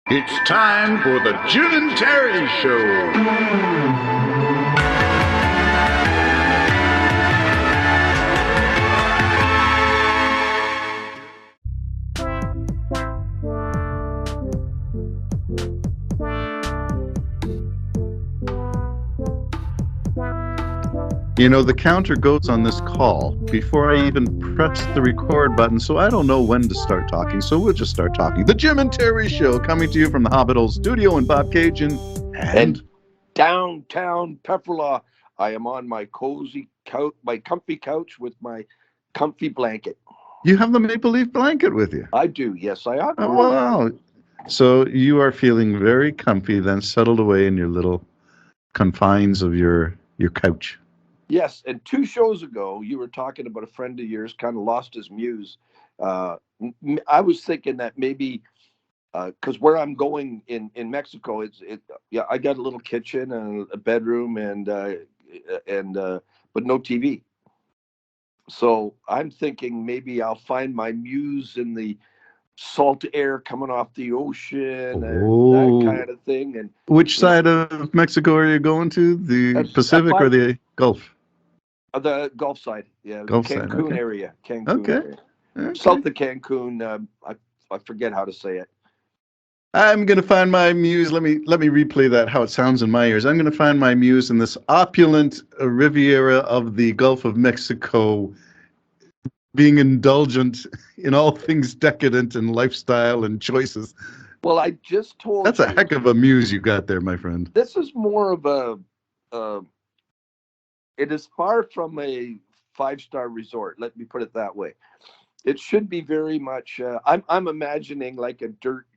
It's time for the Jim and Terry Show. You know, the counter goes on this call before I even press the record button, so I don't know when to start talking, so we'll just start talking. The Jim and Terry Show, coming to you from the Hobbit Hole Studio in Bob Cajun and downtown Pefferlaw. I am on my cozy couch, my comfy couch with my comfy blanket. You have the Maple Leaf blanket with you? I do, yes, I have. Oh, wow. So you are feeling very comfy, then settled away in your little confines of your couch. Yes, and 2 shows ago, you were talking about a friend of yours kind of lost his muse. I was thinking that maybe because where I'm going in Mexico, I got a little kitchen and a bedroom and but no TV. So I'm thinking maybe I'll find my muse in the salt air coming off the ocean and that kind of thing. And which side of Mexico are you going to? The Pacific or the Gulf? The Gulf side, yeah. Gulf Cancun side, okay. area. Cancun area. Okay. South of Cancun. I forget how to say it. I'm going to find my muse. Let me replay that, how it sounds in my ears. I'm going to find my muse in this opulent Riviera of the Gulf of Mexico, being indulgent in all things decadent and lifestyle and choices. Well, I just told That's a heck of a muse you got there, my friend. This is more of a... it is far from a 5-star resort. Let me put it that way. It should be very much... I'm imagining like a dirt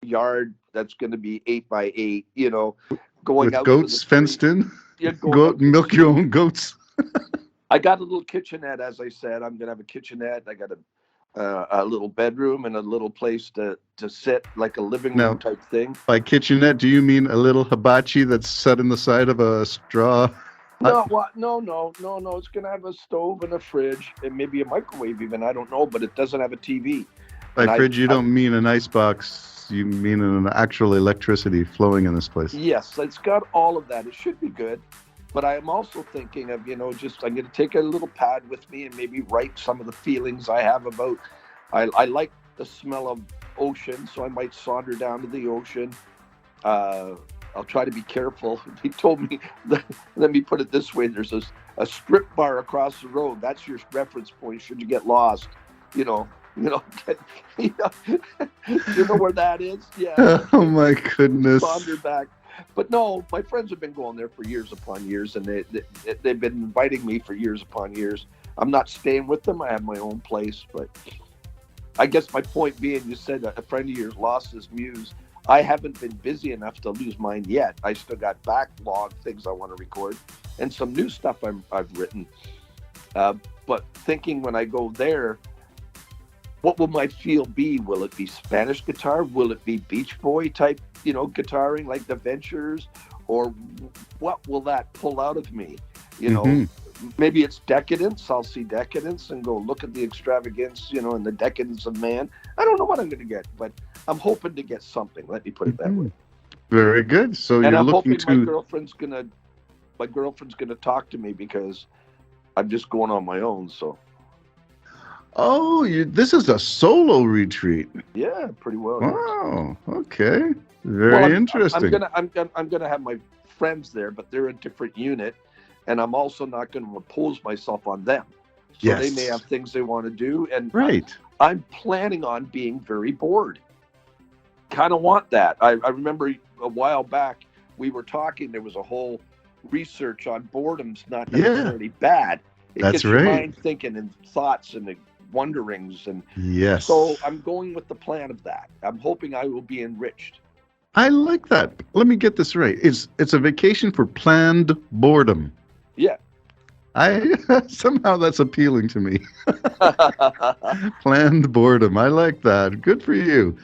yard that's going to be 8 by 8, going with out goats fenced in. Yeah, milk your own goats. I got a little kitchenette, as I said. I'm going to have a kitchenette. I got a little bedroom and a little place to sit, like a living room type thing. By kitchenette, do you mean a little hibachi that's set in the side of a straw? No. It's going to have a stove and a fridge and maybe a microwave even. I don't know, but it doesn't have a TV. By fridge, you don't mean an icebox. You mean an actual electricity flowing in this place. Yes, it's got all of that. It should be good. But I am also thinking of, I'm going to take a little pad with me and maybe write some of the feelings I have about, I like the smell of ocean, so I might saunter down to the ocean. I'll try to be careful. He told me, let me put it this way, there's a strip bar across the road. That's your reference point should you get lost, you know where that is? Yeah. Oh my goodness. Saunter back. But no, my friends have been going there for years upon years, and they've been inviting me for years upon years. I'm not staying with them. I have my own place, but I guess my point being, you said a friend of yours lost his muse. I haven't been busy enough to lose mine yet. I still got backlog things I want to record and some new stuff I've written. But thinking when I go there, what will my feel be? Will it be Spanish guitar? Will it be Beach Boy type, guitaring like the Ventures? Or what will that pull out of me? Maybe it's decadence. I'll see decadence and go look at the extravagance, and the decadence of man. I don't know what I'm going to get, but I'm hoping to get something. Let me put it that way. Very good. So and you're I'm looking hoping my girlfriend's gonna talk to me because I'm just going on my own. So. Oh, this is a solo retreat. Yeah, pretty well. Wow. Okay. Very interesting. I'm gonna have my friends there, but they're a different unit, and I'm also not going to impose myself on them. So they may have things they want to do, and I'm planning on being very bored. Kind of want that. I remember a while back we were talking. There was a whole research on boredom's not necessarily bad. It gets your mind thinking and thoughts and wonderings, and so I'm going with the plan of that. I'm hoping I will be enriched. I like that. Let me get this right. It's a vacation for planned boredom. Yeah. Somehow that's appealing to me. Planned boredom. I like that. Good for you.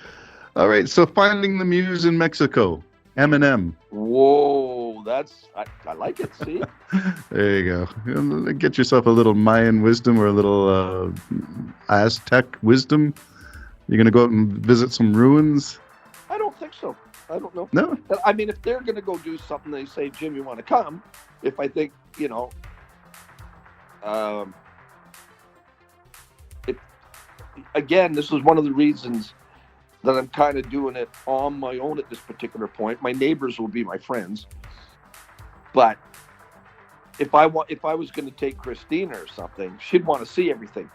All right. So finding the muse in Mexico. Eminem. Whoa, I like it. See. There you go. Get yourself a little Mayan wisdom or a little Aztec wisdom. You're gonna go out and visit some ruins. I don't think so. I don't know. No. I mean, if they're going to go do something, they say, Jim, you want to come? If I think, if, again, this is one of the reasons that I'm kind of doing it on my own at this particular point. My neighbors will be my friends, but if I was going to take Christina or something, she'd want to see everything.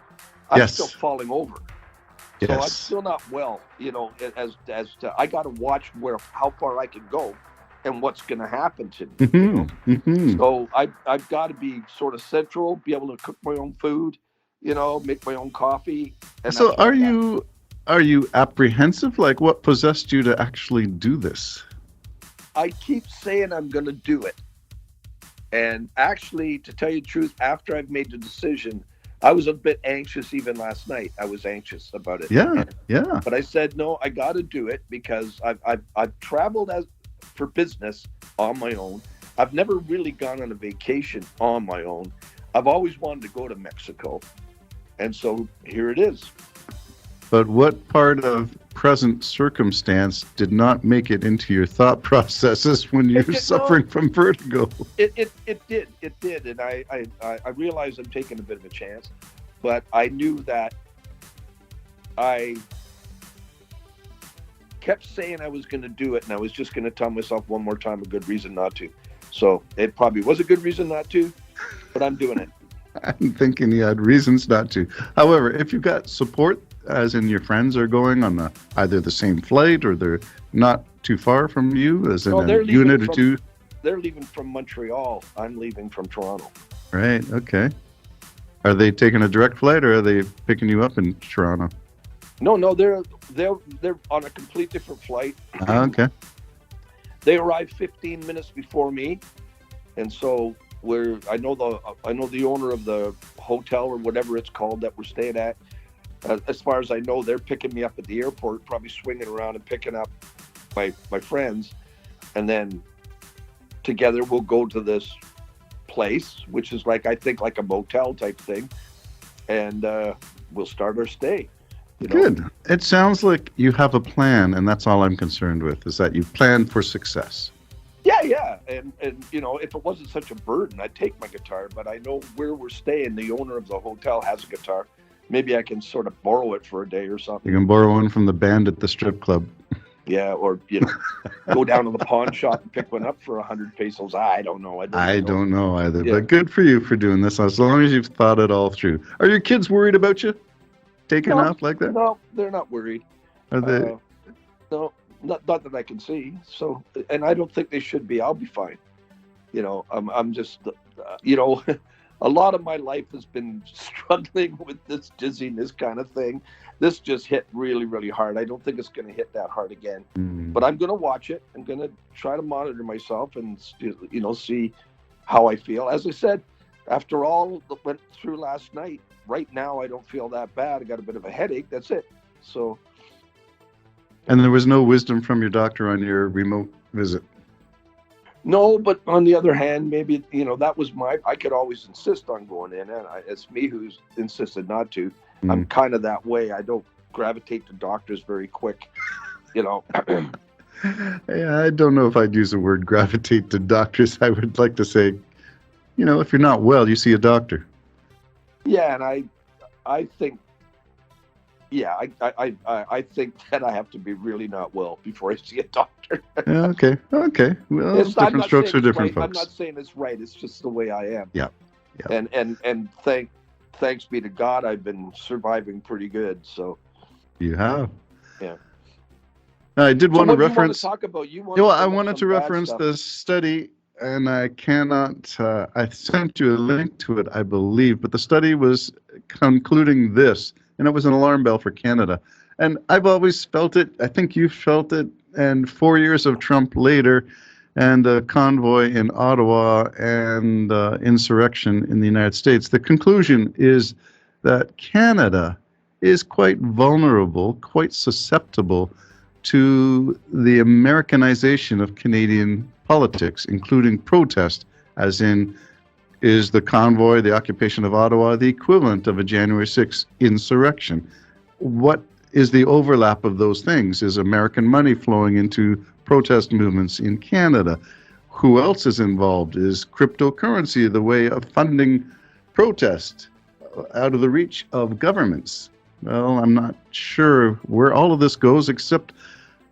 I'm Yes. still falling over. So Yes. I'm still not well, as to, I got to watch how far I can go and what's going to happen to me. Mm-hmm. Mm-hmm. So I've got to be sort of central, be able to cook my own food, make my own coffee. And So that's what are you apprehensive? Like, what possessed you to actually do this? I keep saying I'm going to do it. And actually, to tell you the truth, after I've made the decision, I was a bit anxious even last night. I was anxious about it. Yeah. Yeah. But I said, no, I got to do it because I've traveled for business on my own. I've never really gone on a vacation on my own. I've always wanted to go to Mexico. And so here it is. But what part of present circumstance did not make it into your thought processes when you're suffering from vertigo? It did. And I realized I'm taking a bit of a chance, but I knew that I kept saying I was going to do it, and I was just going to tell myself one more time a good reason not to. So it probably was a good reason not to, but I'm doing it. I'm thinking you had reasons not to. However, if you've got support, as in your friends are going on either the same flight or they're not too far from you, as in a unit or two. They're leaving from Montreal. I'm leaving from Toronto. Right. Okay. Are they taking a direct flight or are they picking you up in Toronto? No, they're on a complete different flight. Okay. They arrived 15 minutes before me, and so I know the owner of the hotel or whatever it's called that we're staying at. As far as I know, they're picking me up at the airport, probably swinging around and picking up my friends, and then together we'll go to this place, which is I think like a motel type thing, and we'll start our stay. Good. It sounds like you have a plan, and that's all I'm concerned with, is that you plan for success. Yeah. And if it wasn't such a burden, I'd take my guitar, but I know where we're staying, the owner of the hotel has a guitar. Maybe I can sort of borrow it for a day or something. You can borrow one from the band at the strip club. Yeah, or go down to the pawn shop and pick one up for 100 pesos. I don't know. I don't know either, Yeah. but good for you for doing this, as long as you've thought it all through. Are your kids worried about you taking off like that? No, they're not worried. Are they? No, not that I can see. So, and I don't think they should be. I'll be fine. I'm just, a lot of my life has been struggling with this dizziness kind of thing. This just hit really, really hard. I don't think it's going to hit that hard again. But I'm going to watch it. I'm going to try to monitor myself and, see how I feel. As I said, after all that went through last night, right now I don't feel that bad. I got a bit of a headache. That's it. So. And there was no wisdom from your doctor on your remote visit? No, but on the other hand, maybe, that was I could always insist on going in, and it's me who's insisted not to. I'm kind of that way. I don't gravitate to doctors very quick, Yeah, I don't know if I'd use the word gravitate to doctors. I would like to say, if you're not well, you see a doctor. Yeah, and I think, I think that I have to be really not well before I see a doctor. Okay. Well, different strokes for different folks. I'm not saying it's right. It's just the way I am. Yeah. And thanks be to God, I've been surviving pretty good. So. You have. Yeah. I did want to reference. I wanted to reference the study, and I cannot. I sent you a link to it, I believe, but the study was concluding this, and it was an alarm bell for Canada. And I've always felt it. I think you felt it. And 4 years of Trump later, and a convoy in Ottawa and insurrection in the United States, the conclusion is that Canada is quite vulnerable, quite susceptible to the Americanization of Canadian politics, including protest, as in, is the convoy, the occupation of Ottawa, the equivalent of a January 6th insurrection? What is the overlap of those things. Is American money flowing into protest movements in Canada? Who else is involved? Is cryptocurrency the way of funding protest out of the reach of governments? Well, I'm not sure where all of this goes, except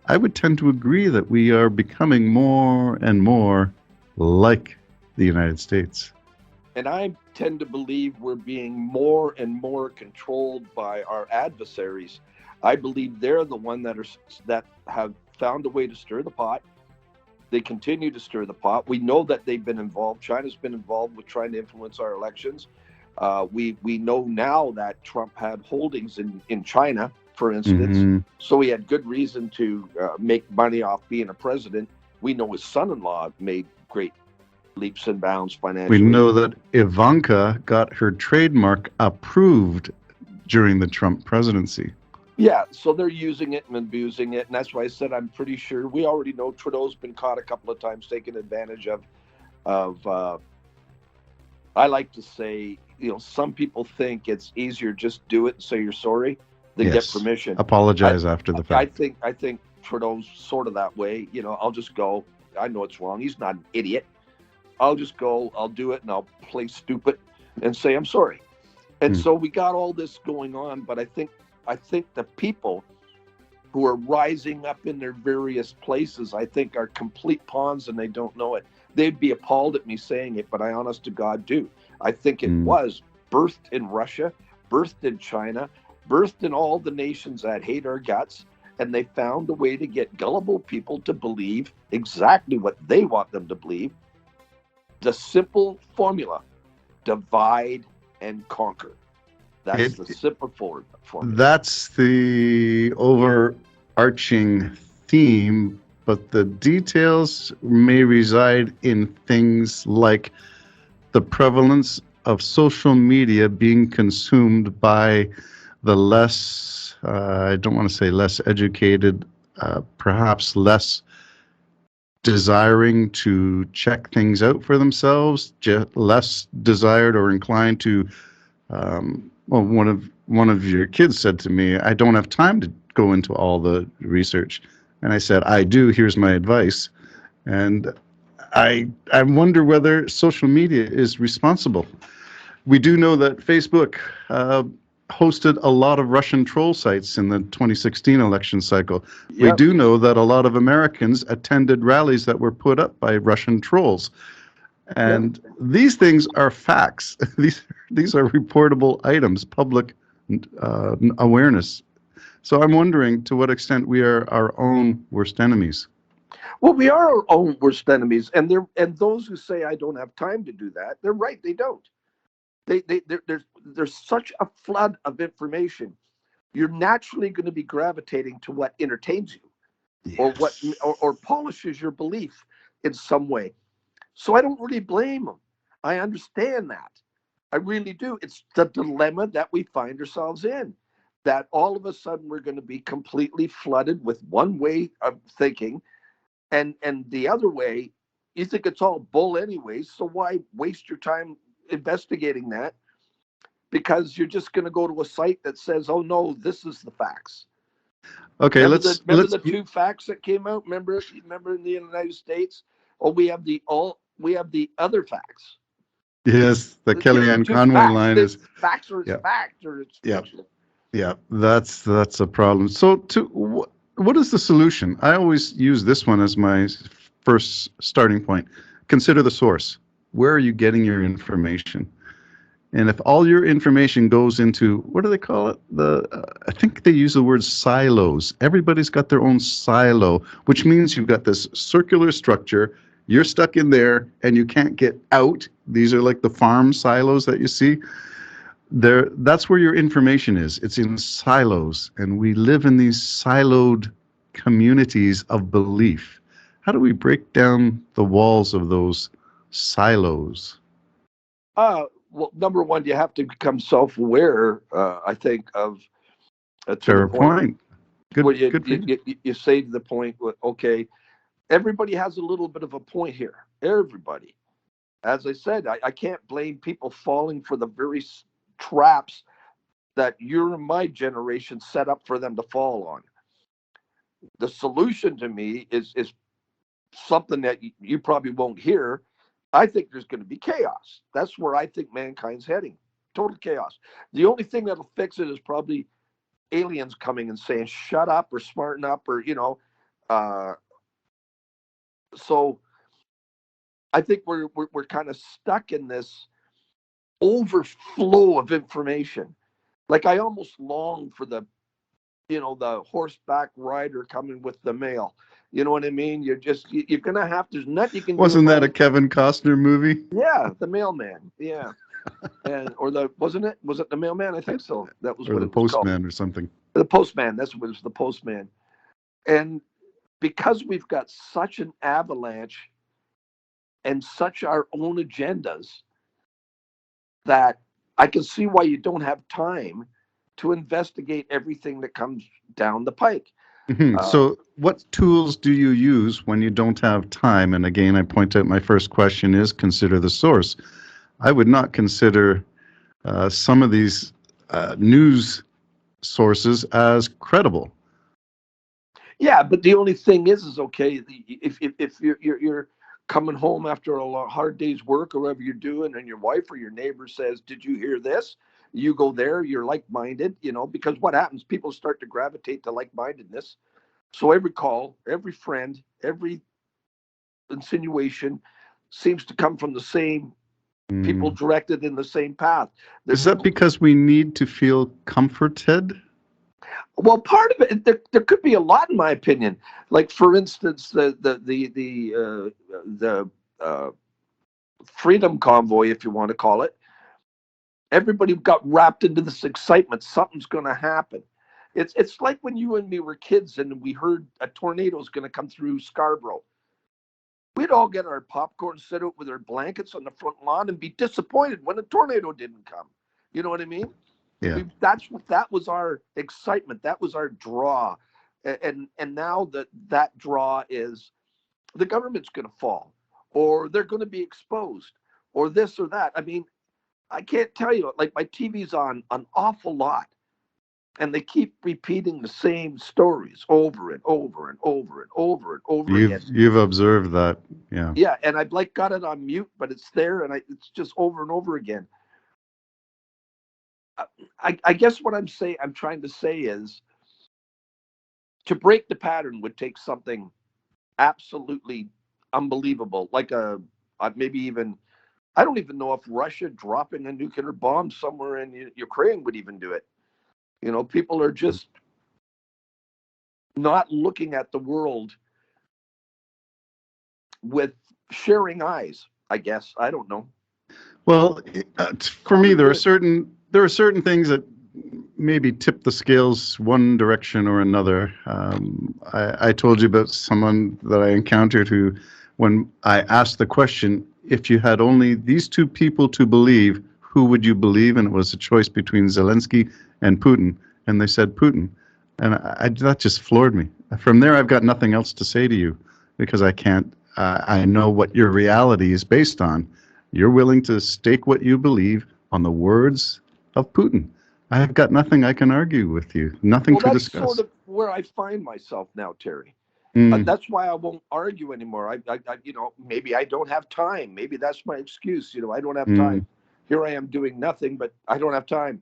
I would tend to agree that we are becoming more and more like the United States. And I tend to believe we're being more and more controlled by our adversaries. I believe they're the one that have found a way to stir the pot. They continue to stir the pot. We know that they've been involved. China's been involved with trying to influence our elections. We know now that Trump had holdings in China, for instance. Mm-hmm. So he had good reason to make money off being a president. We know his son-in-law made great leaps and bounds financially. We know that Ivanka got her trademark approved during the Trump presidency. Yeah, so they're using it and abusing it, and that's why I said I'm pretty sure. We already know Trudeau's been caught a couple of times taking advantage of. I like to say, some people think it's easier just do it and say you're sorry than get permission. Apologize after the fact. I think Trudeau's sort of that way. I'll just go. I know it's wrong. He's not an idiot. I'll just go. I'll do it, and I'll play stupid and say I'm sorry. And so we got all this going on, but I think the people who are rising up in their various places, I think, are complete pawns and they don't know it. They'd be appalled at me saying it, but I honest to God do. I think it was birthed in Russia, birthed in China, birthed in all the nations that hate our guts, and they found a way to get gullible people to believe exactly what they want them to believe. The simple formula: divide and conquer. That's the simple formula. That's the overarching theme, but the details may reside in things like the prevalence of social media being consumed by the less, I don't want to say less educated, perhaps less desiring to check things out for themselves, less desired or inclined to, well, one of your kids said to me, I don't have time to go into all the research. And I said, I do, here's my advice. And I wonder whether social media is responsible. We do know that Facebook hosted a lot of Russian troll sites in the 2016 election cycle. Yep. We do know that a lot of Americans attended rallies that were put up by Russian trolls. And these things are facts. These are reportable items, public awareness. So I'm wondering to what extent we are our own worst enemies. Well, we are our own worst enemies, and those who say I don't have time to do that, they're right. They don't. There's such a flood of information. You're naturally going to be gravitating to what entertains you, or what or polishes your belief in some way. So I don't really blame them. I understand that. I really do. It's the dilemma that we find ourselves in, that all of a sudden we're going to be completely flooded with one way of thinking, and the other way, you think it's all bull anyways, so why waste your time investigating that? Because you're just going to go to a site that says, oh no, this is the facts. Okay, remember the two facts that came out? Remember in the United States? Oh, we have the other facts. Yes, the Kellyanne Conway line is facts or it's fact or it's fiction. Yeah, that's a problem. So what is the solution? I always use this one as my first starting point. Consider the source. Where are you getting your information? And if all your information goes into, what do they call it? I think they use the word silos. Everybody's got their own silo, which means you've got this circular structure. You're stuck in there and you can't get out. These are like the farm silos that you see. That's where your information is. It's in silos, and we live in these siloed communities of belief. How do we break down the walls of those silos? Well, number one, you have to become self-aware, I think, of fair point. Good, you say to the point, okay, everybody has a little bit of a point here. Everybody. As I said, I can't blame people falling for the very traps that your and my generation set up for them to fall on. The solution to me is something that you probably won't hear. I think there's going to be chaos. That's where I think mankind's heading. Total chaos. The only thing that'll fix it is probably aliens coming and saying, shut up or smarten up or, so I think we're kind of stuck in this overflow of information. Like I almost long for the horseback rider coming with the mail. You know what I mean? You're gonna have. There's nothing you can. Wasn't that a Kevin Costner movie? Yeah, the mailman. Yeah, was it the mailman? I think so. That was or what the it was postman called. or something. The postman. That's what it was. The postman. And because we've got such an avalanche and such our own agendas, that I can see why you don't have time to investigate everything that comes down the pike. So what tools do you use when you don't have time? And again, I point out my first question is consider the source. I would not consider some of these news sources as credible. Yeah, but the only thing is okay, if you're coming home after a hard day's work or whatever you're doing, and your wife or your neighbor says, did you hear this? You go there, you're like-minded, because what happens, people start to gravitate to like-mindedness. So every call, every friend, every insinuation seems to come from the same people directed in the same path. Is that because we need to feel comforted? Well, part of it, there could be a lot, in my opinion. Like, for instance, the Freedom Convoy, if you want to call it. Everybody got wrapped into this excitement. Something's going to happen. It's like when you and me were kids and we heard a tornado is going to come through Scarborough. We'd all get our popcorn, sit out with our blankets on the front lawn, and be disappointed when a tornado didn't come. You know what I mean? Yeah. That was our excitement. That was our draw. And now that draw is the government's going to fall, or they're going to be exposed, or this or that. I mean, I can't tell you, like, my TV's on an awful lot, and they keep repeating the same stories over and over and over and over and over again. You've observed that, yeah. Yeah, and I've got it on mute, but it's there, and it's just over and over again. I guess what I'm trying to say is, to break the pattern would take something absolutely unbelievable, like maybe even, I don't even know if Russia dropping a nuclear bomb somewhere in Ukraine would even do it. People are just not looking at the world with sharing eyes, I guess. I don't know. Well, for me, there are certain things that maybe tip the scales one direction or another. I told you about someone that I encountered who, when I asked the question, if you had only these two people to believe, who would you believe? And it was a choice between Zelensky and Putin. And they said Putin. And that just floored me. From there, I've got nothing else to say to you, because I can't. I know what your reality is based on. You're willing to stake what you believe on the words of Putin. I have got nothing I can argue with you. Nothing to discuss. That's sort of where I find myself now, Terry. That's why I won't argue anymore. I maybe I don't have time. Maybe that's my excuse. I don't have time. Here I am doing nothing, but I don't have time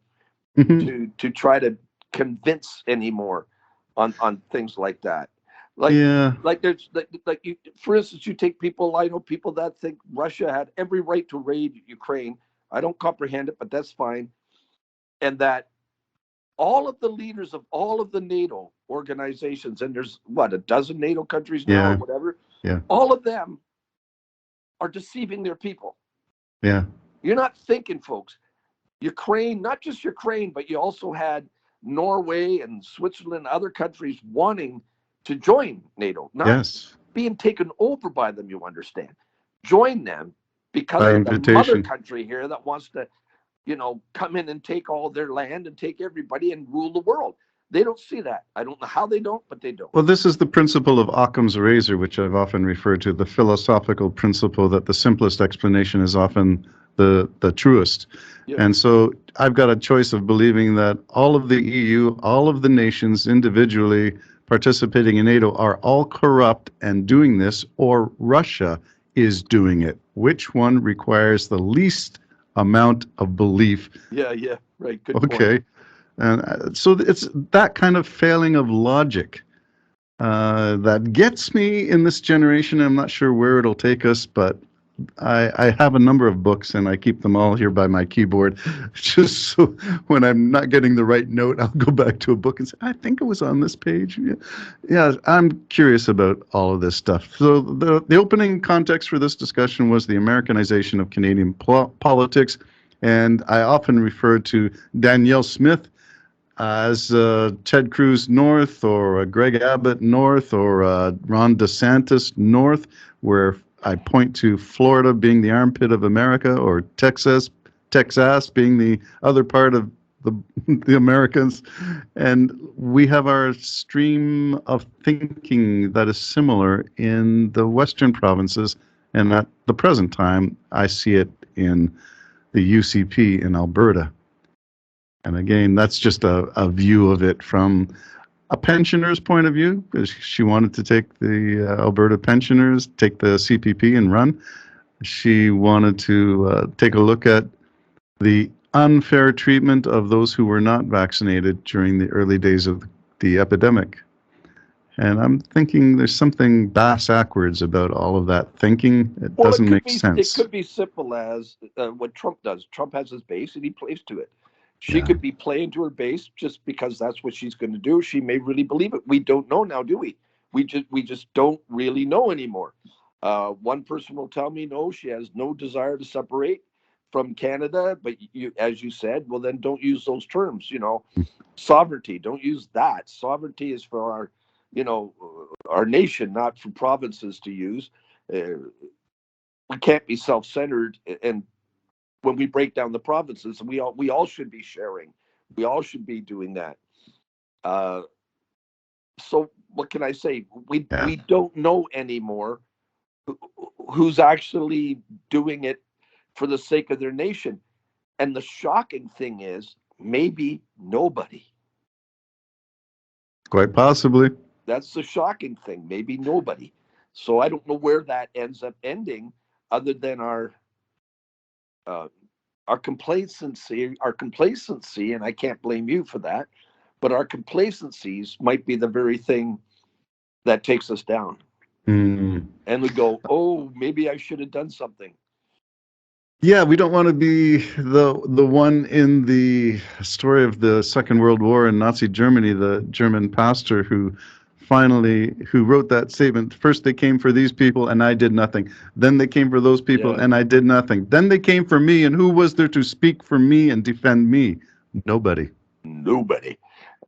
to try to convince anymore on things like that. Like there's like you, for instance, you take people. I know people that think Russia had every right to raid Ukraine. I don't comprehend it, but that's fine. And that all of the leaders of all of the NATO organizations, and there's a dozen NATO countries now, or whatever. Yeah. All of them are deceiving their people. Yeah. You're not thinking, folks. Ukraine, not just Ukraine, but you also had Norway and Switzerland, and other countries wanting to join NATO, not being taken over by them, you understand. Join them because of the mother country here that wants to, come in and take all their land and take everybody and rule the world. They don't see that. I don't know how they don't, but they don't. Well, this is the principle of Occam's razor, which I've often referred to, the philosophical principle that the simplest explanation is often the truest. Yeah. And so I've got a choice of believing that all of the EU, all of the nations individually participating in NATO are all corrupt and doing this, or Russia is doing it. Which one requires the least amount of belief? Yeah, right. Good point. Okay. And so it's that kind of failing of logic that gets me in this generation. I'm not sure where it'll take us, but I have a number of books and I keep them all here by my keyboard, just so when I'm not getting the right note, I'll go back to a book and say, I think it was on this page. Yeah, I'm curious about all of this stuff. So the opening context for this discussion was the Americanization of Canadian politics, and I often refer to Danielle Smith as Ted Cruz North, or Greg Abbott North, or Ron DeSantis North, where I point to Florida being the armpit of America, or Texas being the other part of the Americans. And we have our stream of thinking that is similar in the Western provinces. And at the present time, I see it in the UCP in Alberta. And again, that's just a view of it from a pensioner's point of view, because she wanted to take the Alberta pensioners, take the CPP and run. She wanted to take a look at the unfair treatment of those who were not vaccinated during the early days of the epidemic. And I'm thinking there's something bass-ackwards about all of that thinking. It doesn't make sense. It could be simple as what Trump does. Trump has his base and he plays to it. She Yeah. could be playing to her base just because that's what she's going to do. She may really believe it. We don't know now, do we? We just don't really know anymore. One person will tell me, no, she has no desire to separate from Canada. But you, as you said, well, then don't use those terms. Sovereignty. Don't use that. Sovereignty is for our, our nation, not for provinces to use. We can't be self-centered, and when we break down the provinces, we all should be sharing. We all should be doing that. So what can I say? We don't know anymore who's actually doing it for the sake of their nation. And the shocking thing is, maybe nobody. Quite possibly. That's the shocking thing. Maybe nobody. So I don't know where that ends up ending, other than our complacency, and I can't blame you for that, but our complacencies might be the very thing that takes us down. And we go, oh, maybe I should have done something. Yeah, we don't want to be the one in the story of the Second World War in Nazi Germany, the German pastor who wrote that statement. First they came for these people and I did nothing. Then they came for those people and I did nothing. Then they came for me, and who was there to speak for me and defend me? Nobody.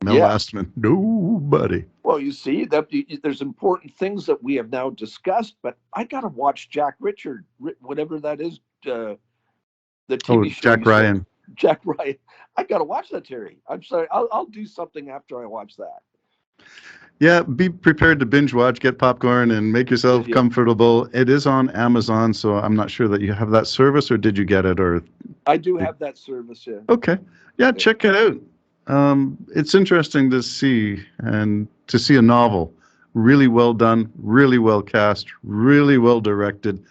Mel Lastman. Nobody. Well, you see, that there's important things that we have now discussed, but I got to watch Jack Richard, whatever that is, the TV show. Jack Ryan. Jack Ryan. I got to watch that, Terry. I'm sorry. I'll do something after I watch that. Yeah, be prepared to binge watch, get popcorn, and make yourself comfortable. It is on Amazon, so I'm not sure that you have that service, or did you get it? Or I do have that service, yeah. Okay. Yeah, check it out. It's interesting to see a novel really well done, really well cast, really well directed.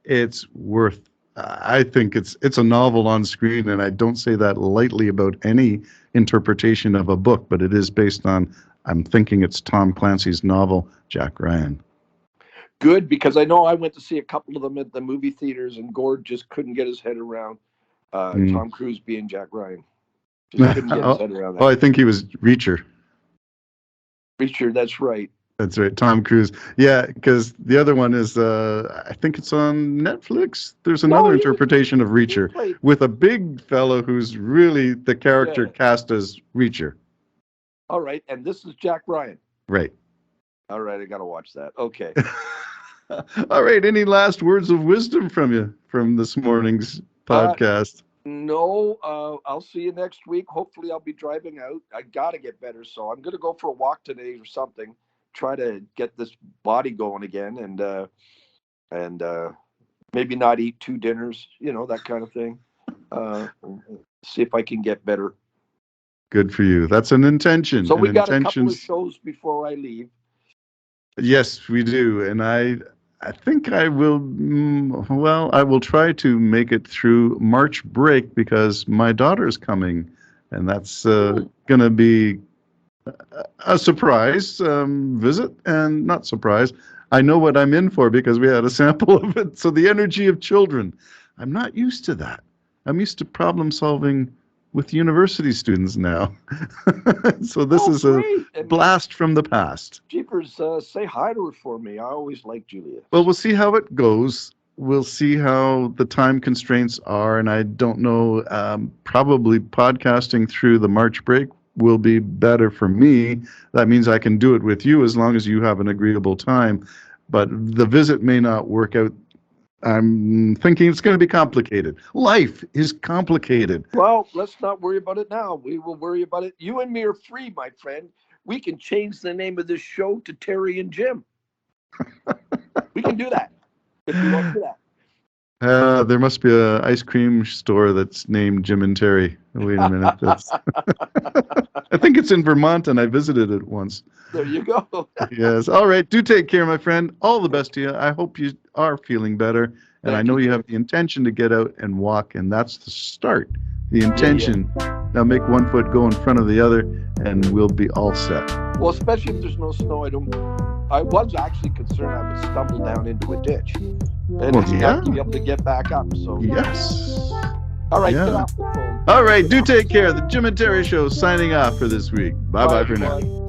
It's worth. I think it's a novel on screen, and I don't say that lightly about any interpretation of a book, but it is based on. I'm thinking it's Tom Clancy's novel, Jack Ryan. Good, because I know I went to see a couple of them at the movie theaters, and Gord just couldn't get his head around Tom Cruise being Jack Ryan. Just couldn't get his head around that. Oh, I think he was Reacher. Reacher, that's right. That's right, Tom Cruise. Yeah, because the other one is, I think it's on Netflix. There's another interpretation of Reacher with a big fellow who's really the character cast as Reacher. All right, and this is Jack Ryan. Right. All right, I got to watch that. Okay. All right, any last words of wisdom from you from this morning's podcast? No, I'll see you next week. Hopefully I'll be driving out. I got to get better, so I'm going to go for a walk today or something. Try to get this body going again, and maybe not eat 2 dinners, that kind of thing. see if I can get better. Good for you. That's an intention. So we and got a couple of intentions- shows before I leave. Yes, we do. And I think I will, well, I will try to make it through March break because my daughter's coming. And that's going to be a surprise visit, and not surprise. I know what I'm in for because we had a sample of it. So the energy of children, I'm not used to that. I'm used to problem solving with university students now. So this is great. a blast from the past. Jeepers, say hi to her for me. I always like Julia. Well, we'll see how it goes. We'll see how the time constraints are. And I don't know, probably podcasting through the March break will be better for me. That means I can do it with you as long as you have an agreeable time. But the visit may not work out. I'm thinking it's going to be complicated. Life is complicated. Well, let's not worry about it now. We will worry about it. You and me are free, my friend. We can change the name of this show to Terry and Jim. We can do that if you want to do that. There must be an ice cream store that's named Jim and Terry. Wait a minute. I think it's in Vermont, and I visited it once. There you go. Yes. All right. Do take care, my friend. All the best to you. I hope you are feeling better. And Thank I know you. you have the intention to get out and walk, and that's the start. The intention. Now make one foot go in front of the other, and we'll be all set. Well, especially if there's no snow, I was actually concerned I would stumble down into a ditch. And Well, I'd yeah. have to be able to get back up. So, Yes. all right, Yeah. get off the phone. All right. Do take care. The Jim and Terry Show signing off for this week. Bye-bye for now. everyone.